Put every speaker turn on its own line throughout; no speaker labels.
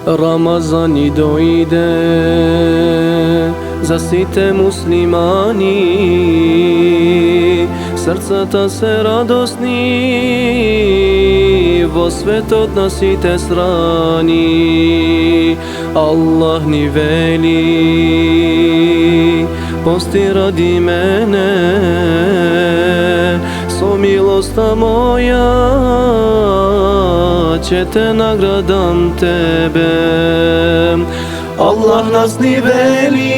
Рамазани дојде за сите муслимани, срцата се радосни во светот на сите страни. Аллах ни вели, пости ради мене, со милоста моја ќе те наградам тебе. Аллах нас ни вели,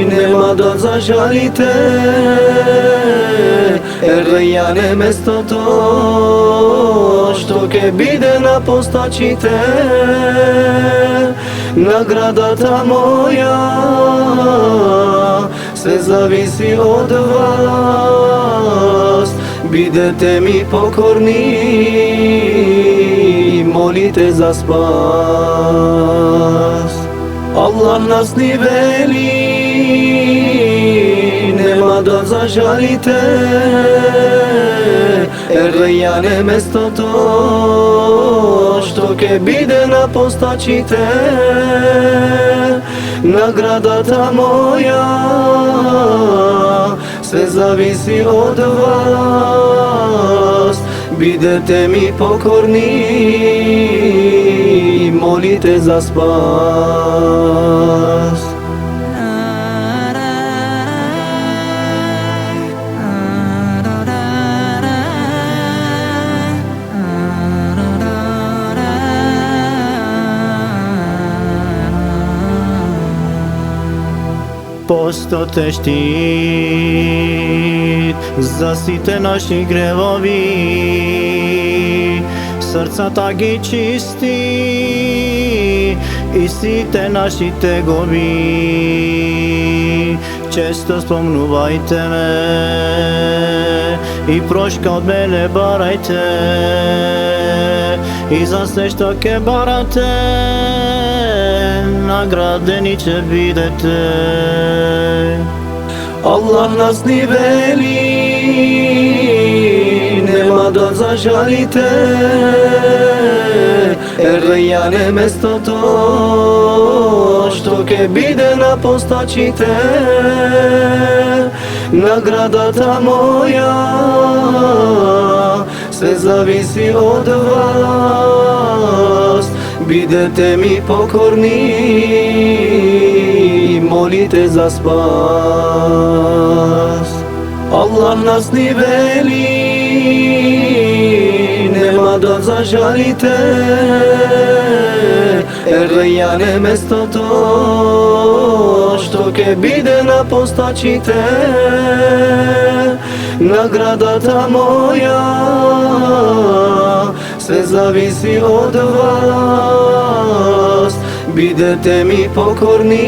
нема да зажалите, Ер-Райјан е местото што ќе биде на постачите. Наградата моја се зависи од вас. Бидете ми покорни, молите за спас. Аллах нас ни вели, нема да зажалите, Ер-Райјан е местото што ќе биде на постачите. Наградата моја се зависи од вас. Бидете ми покорни, молите за спас.
Постот е штит за сите наши гревови, срцата ги чисти и сите наши тегови. Често спомнувајте ме и прошка од мене барајте, и за се што ке барате наградени ќе бидете.
Аллах нас ни вели, нема да зажалите, Ер-Райјан е местото што ќе биде на постачите. Наградата моја се зависи од вас. Бидете ми покорни, молите за спас. Аллах нас ни вели, нема да зажалите, Ер-Райјан е местото што ќе биде на постачите. Наградата моја се зависи од вас. Бидете ми покорни,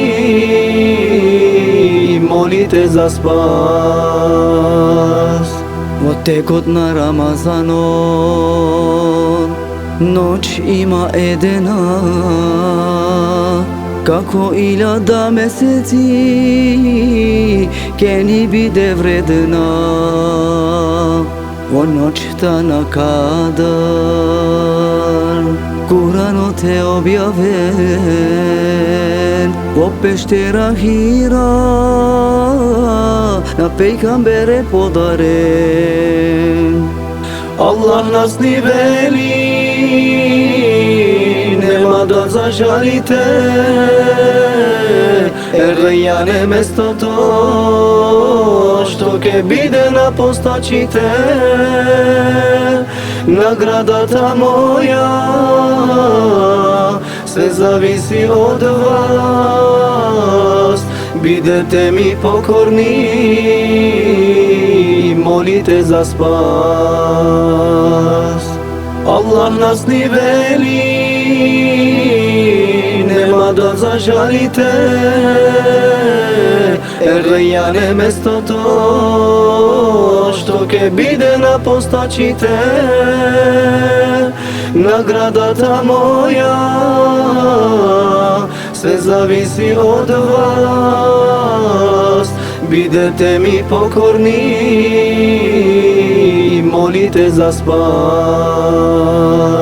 молите за спас.
Во текот на Рамазанот ноќ има едена, како 1000 месеци ќе ни биде вредна. Во ноќта на Кадар Куранот е објавен, во пештера Хира на пејгамбер е подарен.
Аллах нас ни вели, нема да зажалите, Ер-Райјан е местото што ќе биде на постачите. Наградата моја се зависи од вас. Бидете ми покорни, молите за спас. Аллах нас ни вели, нема да зажалите, Ер-Райјан е местото што ќе биде на постачите. Наградата моја се зависи од вас. Бидете ми покорни, молите за спас.